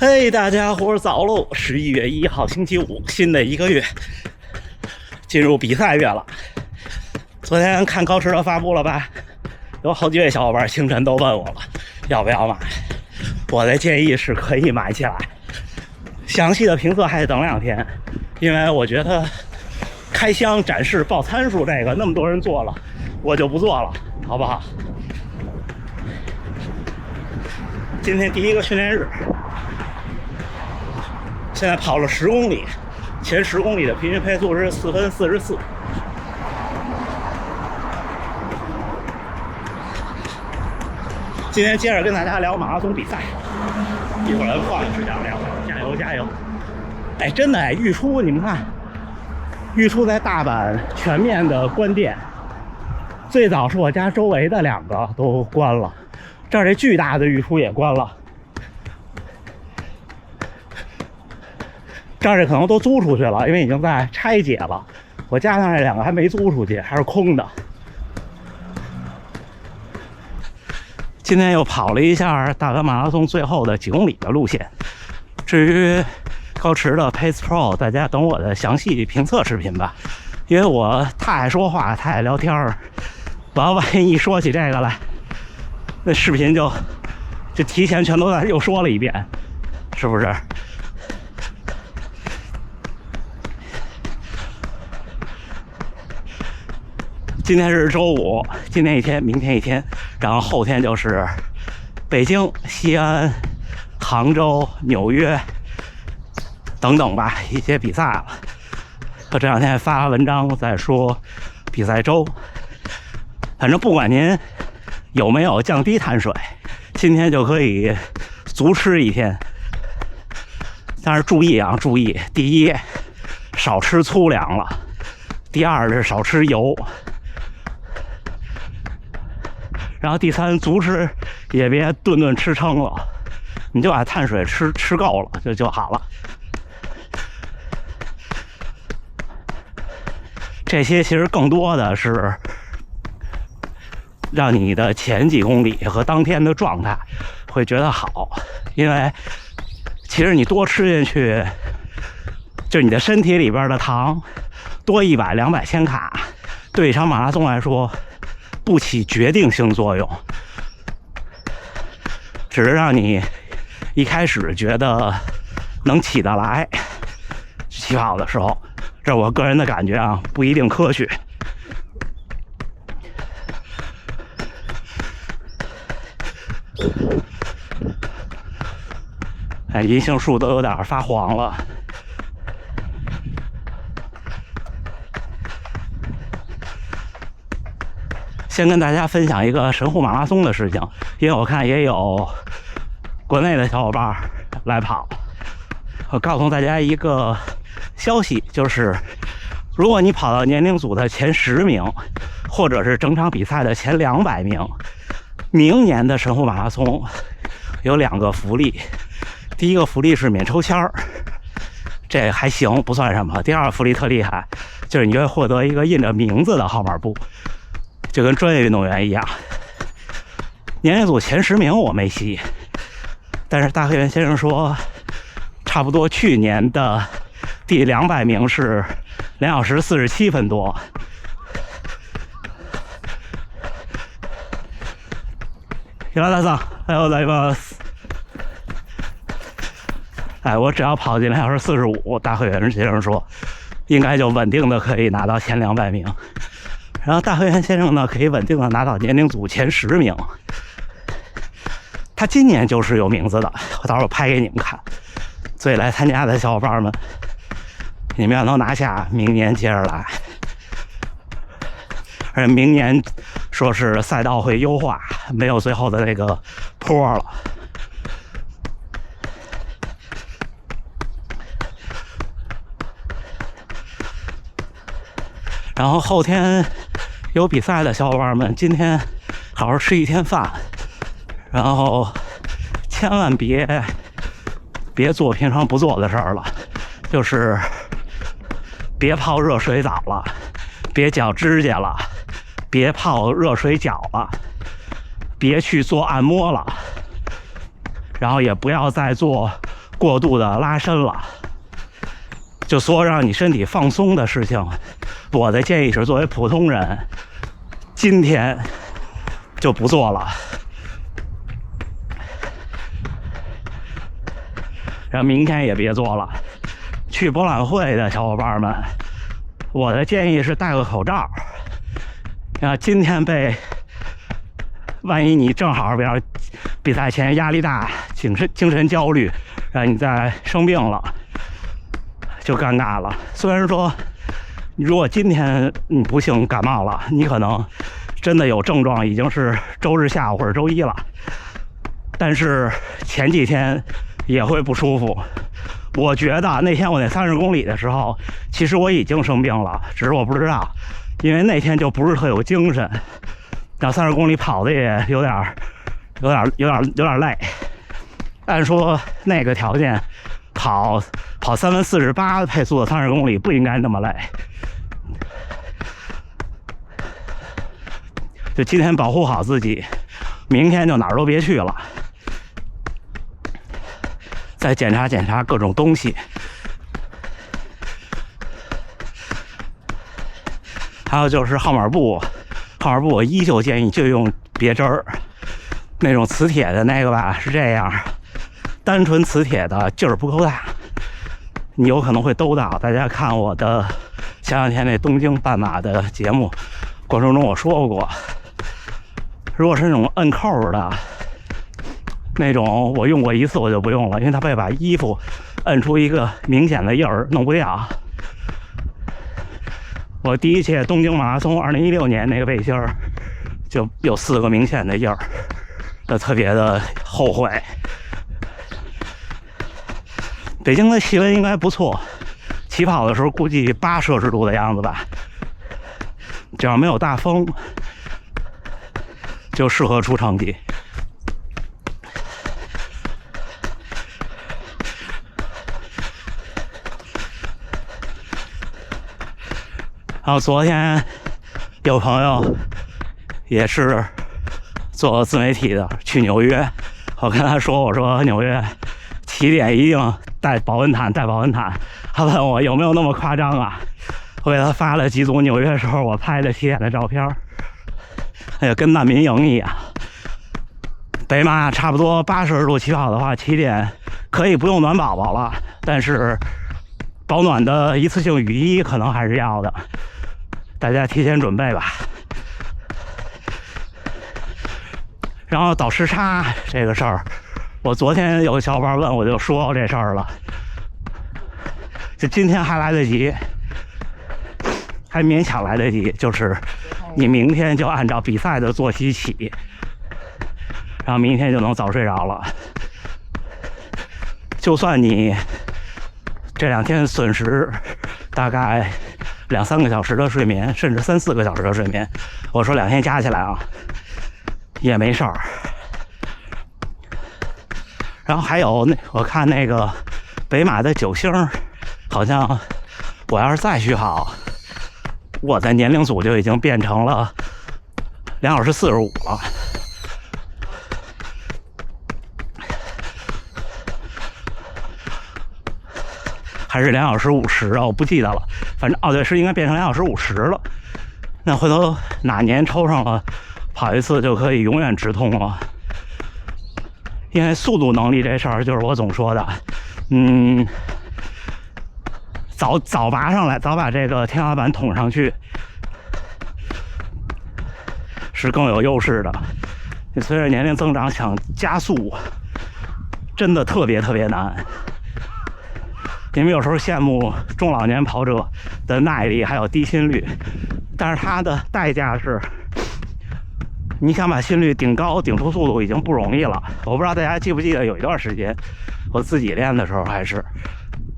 嘿，大家伙早喽！11月1号星期五，新的一个月进入比赛月了。昨天看高驰的发布了吧？有好几位小伙伴清晨都问我了，要不要买？我的建议是可以买起来，详细的评测还得等2天，因为我觉得开箱展示报参数这个那么多人做了，我就不做了，好不好？今天第一个训练日。现在跑了10公里，前10公里的平均配速是4分44。今天接着跟大家聊马拉松比赛，一会儿换个视角聊，加油加油！哎，真的哎，日出你们看，日出在大阪全面的关店，最早是我家周围的2个都关了，这儿这巨大的日出也关了。这儿可能都租出去了，因为已经在拆解了。我家那2个还没租出去，还是空的。今天又跑了一下大阪马拉松最后的几公里的路线。至于高驰的 Pace Pro， 大家等我的详细评测视频吧，因为我太爱说话，太爱聊天儿。我要万一一说起这个来，那视频就提前全都又说了一遍，是不是？今天是周五，今天一天，明天一天，然后后天就是北京、西安、杭州、纽约等等吧，一些比赛了。我这2天发文章在说比赛周，反正不管您有没有降低碳水，今天就可以足吃1天。但是注意啊，注意，第一，少吃粗粮了；第二是少吃油。然后第3，足吃也别顿顿吃撑了，你就把碳水吃够了就好了。这些其实更多的是让你的前几公里和当天的状态会觉得好，因为其实你多吃进去，就你的身体里边的糖多100、200千卡，对一场马拉松来说不起决定性作用，只是让你一开始觉得能起得来。起跑的时候，这是我个人的感觉啊，不一定科学。哎，银杏树都有点发黄了。先跟大家分享一个神户马拉松的事情，因为我看也有国内的小伙伴来跑。我告诉大家一个消息，就是如果你跑到年龄组的前10名，或者是整场比赛的前200名，明年的神户马拉松有2个福利。第一个福利是免抽签儿，这还行，不算什么。第2个福利特厉害，就是你会获得一个印着名字的号码布，就跟专业运动员一样。年龄组前10名我没戏，但是大黑原先生说，差不多去年的第200名是2小时47分多。平田さん、おはようございます。哎，我只要跑进2小时45，大黑原先生说，应该就稳定的可以拿到前200名。然后大黑原先生呢，可以稳定的拿到年龄组前10名。他今年就是有名字的，我到时候拍给你们看。所以来参加的小伙伴们，你们要能拿下，明年接着来。而且明年说是赛道会优化，没有最后的那个坡了。然后后天有比赛的小伙伴们，今天好好吃1天饭，然后千万别做平常不做的事儿了，就是别泡热水澡了，别绞指甲了，别泡热水脚了，别去做按摩了，然后也不要再做过度的拉伸了。就所有让你身体放松的事情，我的建议是，作为普通人，今天就不做了。然后明天也别做了。去博览会的小伙伴们，我的建议是戴个口罩。今天万一你正好比如比赛前压力大、精神焦虑，然后你再生病了，就尴尬了。虽然说，如果今天你不幸感冒了，你可能真的有症状，已经是周日下午或者周一了，但是前几天也会不舒服。我觉得那天我那30公里的时候，其实我已经生病了，只是我不知道，因为那天就不是特有精神，然后30公里跑的也有点累。按说那个条件跑3分48配速的30公里不应该那么累。就今天保护好自己，明天就哪儿都别去了。再检查各种东西。还有就是号码布我依旧建议就用别针儿，那种磁铁的那个吧是这样，单纯磁铁的劲儿不够大，你有可能会兜到。大家看我的前两天那东京半马的节目过程中我说过，如果是那种摁扣的那种，我用过一次我就不用了，因为它会把衣服摁出一个明显的印儿，弄不掉。我第一届东京马拉松2016年那个背心儿就有4个明显的印儿，特别的后悔。北京的气温应该不错，起跑的时候估计8摄氏度的样子吧，只要没有大风就适合出成绩。然后昨天有朋友也是做自媒体的去纽约，我跟他说，我说纽约起点一定带保温毯。他问我有没有那么夸张啊？我给他发了几组纽约时候我拍的起点的照片，哎呀，跟难民营一样。北马差不多8摄氏度起跑的话，起点可以不用暖宝宝了，但是保暖的一次性雨衣可能还是要的，大家提前准备吧。然后倒时差这个事儿，我昨天有个小伙伴问我就说这事儿了，就今天还来得及，还勉强来得及，就是你明天就按照比赛的作息起，然后明天就能早睡着了。就算你这2天损失大概2、3个小时的睡眠，甚至3、4个小时的睡眠，我说2天加起来啊也没事儿。然后还有我看那个北马的9星，好像我要是再续跑，我在年龄组就已经变成了2小时45了。还是2小时50啊，我不记得了。反正对，是应该变成2小时50了。那回头哪年抽上了，跑一次就可以永远直通了。因为速度能力这事儿，就是我总说的，早拔上来，早把这个天花板捅上去，是更有优势的。你随着年龄增长，想加速，真的特别难。你们有时候羡慕中老年跑者的耐力还有低心率，但是它的代价是，你想把心率顶高顶出速度已经不容易了。我不知道大家记不记得有一段时间我自己练的时候，还是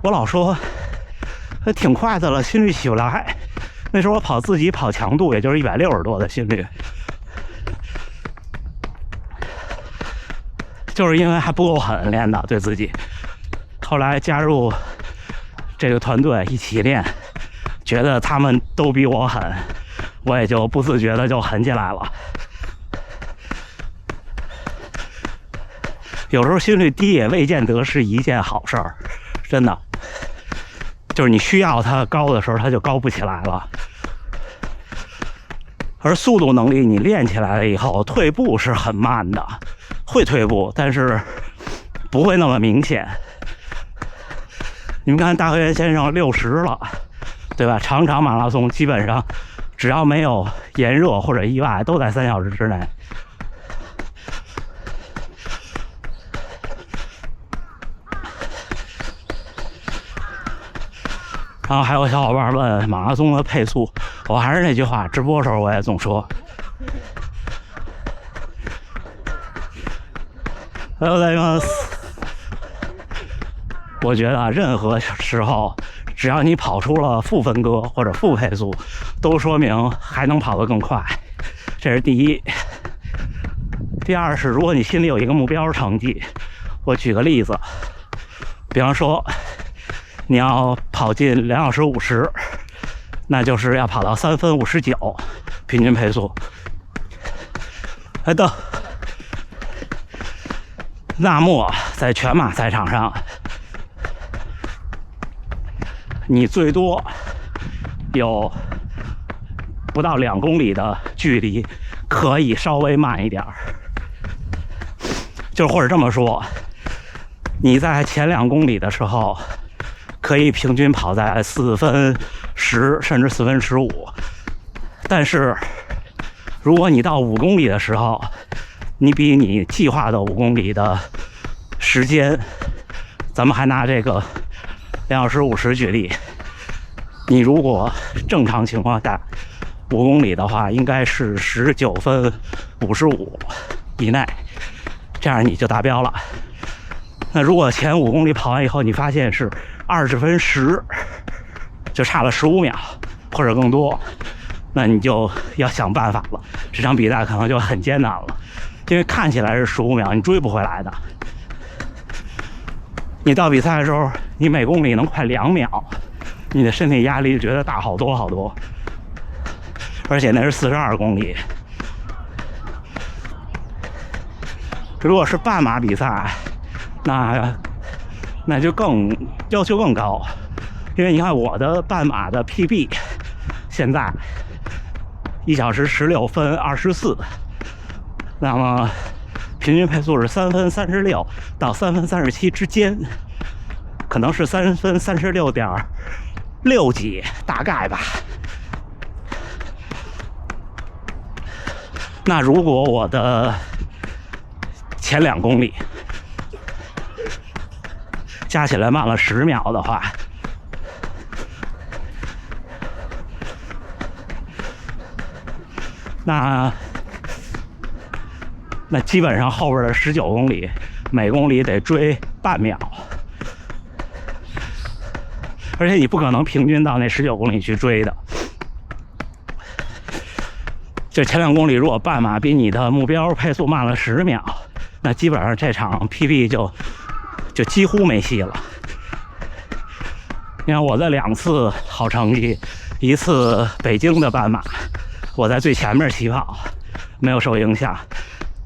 我老说挺快的了，心率起不来。那时候我自己跑强度也就是160多的心率，就是因为还不够狠练的对自己。后来加入这个团队一起练，觉得他们都比我狠，我也就不自觉的就狠起来了。有时候心率低也未见得是一件好事儿，真的。就是你需要它高的时候，它就高不起来了。而速度能力你练起来了以后，退步是很慢的，会退步，但是不会那么明显。你们看大河原先生60了，对吧？长场马拉松基本上只要没有炎热或者意外，都在3小时之内。然后还有小伙伴问马拉松的配速，我还是那句话，直播的时候我也总说。Hello， 大家，我觉得任何时候，只要你跑出了负分割或者负配速，都说明还能跑得更快，这是第一。第二是，如果你心里有一个目标成绩，我举个例子，比方说你要跑进2小时50，那就是要跑到3分59平均配速。哎的，那么在全马赛场上，你最多有不到2公里的距离可以稍微慢一点，就是或者这么说，你在前2公里的时候可以平均跑在4分10甚至4分15，但是如果你到5公里的时候，你比你计划的5公里的时间，咱们还拿这个2小时50举例，你如果正常情况下5公里的话，应该是19分55以内，这样你就达标了。那如果前5公里跑完以后，你发现是20分10，就差了15秒或者更多，那你就要想办法了，这场比赛可能就很艰难了，因为看起来是15秒，你追不回来的。你到比赛的时候，你每公里能快2秒，你的身体压力就觉得大好多好多，而且那是42公里。如果是半马比赛，那就更要求更高，因为你看我的半马的 PB 现在1小时16分24，那么平均配速是3分36到3分37之间，可能是3分36.6几，大概吧。那如果我的前2公里加起来慢了10秒的话，那基本上后边的19公里，每公里得追半秒，而且你不可能平均到那19公里去追的。就前2公里，如果半马比你的目标配速慢了10秒，那基本上这场 PB 就几乎没戏了。你看我的2次好成绩，一次北京的半马，我在最前面起跑，没有受影响。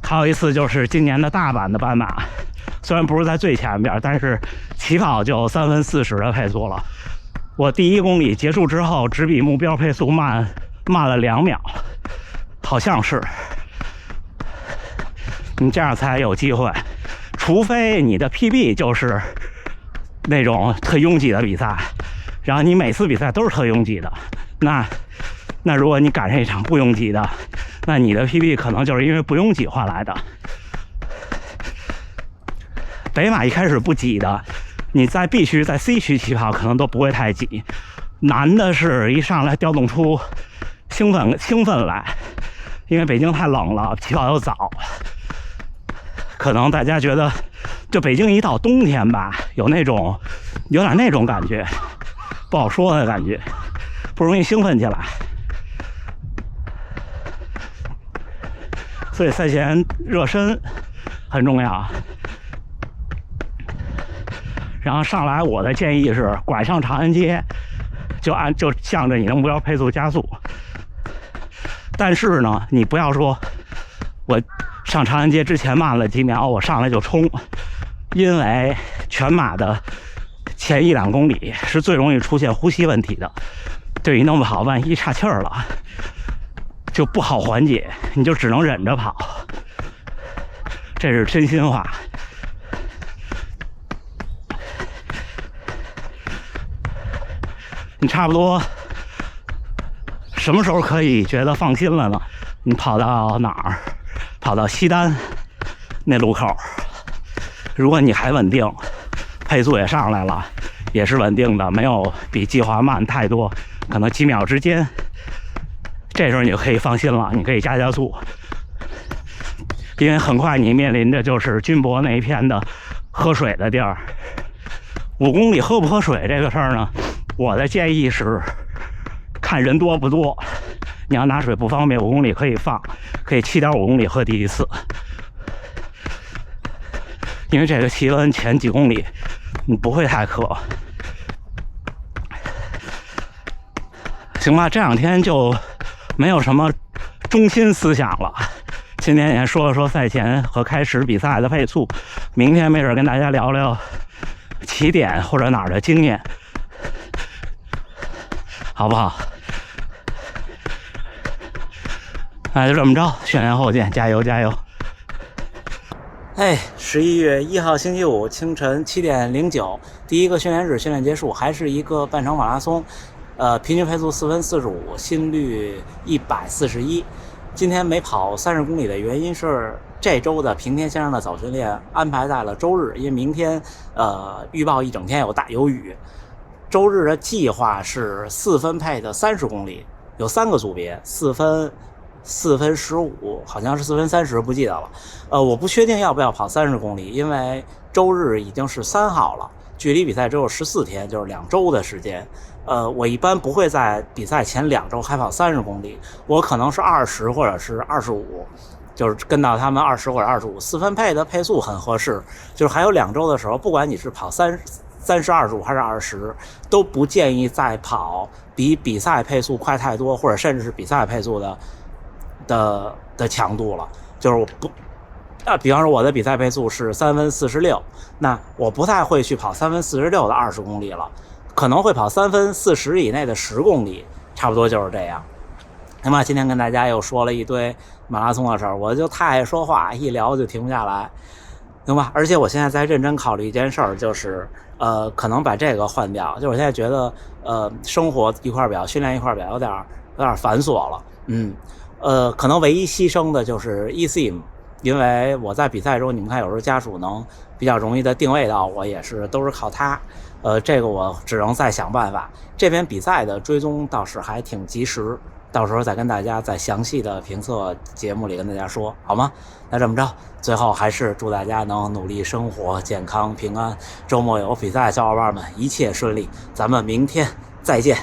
还有一次就是今年的大阪的半马，虽然不是在最前边，但是起跑就3分40的配速了。我第1公里结束之后，只比目标配速慢了2秒，好像是。你这样才有机会，除非你的 PB 就是那种特拥挤的比赛，然后你每次比赛都是特拥挤的，那如果你赶上一场不拥挤的，那你的 PB 可能就是因为不拥挤换来的。北马一开始不挤的，你必须在 C 区起跑，可能都不会太挤。难的是一上来调动出兴奋来，因为北京太冷了，起跑又早。可能大家觉得，就北京一到冬天吧，有点那种感觉，不好说的感觉，不容易兴奋起来。所以赛前热身很重要。然后上来，我的建议是拐上长安街，就向着你的目标配速加速。但是呢，你不要说我上长安街之前慢了几秒，我上来就冲，因为全马的前1-2公里是最容易出现呼吸问题的，对你弄不好，万一岔气儿了，就不好缓解，你就只能忍着跑。这是真心话。你差不多什么时候可以觉得放心了呢？你跑到哪儿？跑到西单那路口，如果你还稳定，配速也上来了，也是稳定的，没有比计划慢太多，可能几秒之间，这时候你就可以放心了，你可以加速，因为很快你面临着就是军博那一片的喝水的地儿。5公里喝不喝水这个事儿呢，我的建议是看人多不多。你要拿水不方便，5公里可以放，可以7.5公里喝第一次，因为这个气温前几公里你不会太渴。行吧，这2天就没有什么中心思想了。今天也说了说赛前和开始比赛的配速，明天没准跟大家聊聊起点或者哪儿的经验，好不好？那就这么着，训练后见，加油加油！11月1号星期五清晨7点09，第一个训练日训练结束，还是一个半程马拉松，平均配速4分45，心率141。今天没跑30公里的原因是这周的平天先生的早训练安排在了周日，因为明天预报一整天有雨。周日的计划是4分配的30公里，有3个组别，4分15，好像是4分30，不记得了。我不确定要不要跑30公里，因为周日已经是3号了，距离比赛只有14天，就是2周的时间。我一般不会在比赛前2周还跑30公里，我可能是20或者是25，就是跟到他们20或者25，4分配的配速很合适。就是还有2周的时候，不管你是跑30、25还是20，都不建议再跑比比赛配速快太多，或者甚至是比赛配速的强度了。就是我不，比方说我的比赛配速是3分46，那我不太会去跑3分46的20公里了，可能会跑3分40以内的10公里，差不多就是这样。那么今天跟大家又说了一堆马拉松的事儿，我就太爱说话，一聊就停不下来，行吧？而且我现在在认真考虑一件事儿，就是可能把这个换掉，就是我现在觉得生活一块表，训练一块表有点繁琐了，可能唯一牺牲的就是 eSIM， 因为我在比赛中，你们看有时候家属能比较容易的定位到我，也是都是靠它。这个我只能再想办法。这边比赛的追踪倒是还挺及时，到时候再跟大家在详细的评测节目里跟大家说，好吗？那这么着，最后还是祝大家能努力生活，健康平安，周末有比赛，小伙伴们一切顺利，咱们明天再见。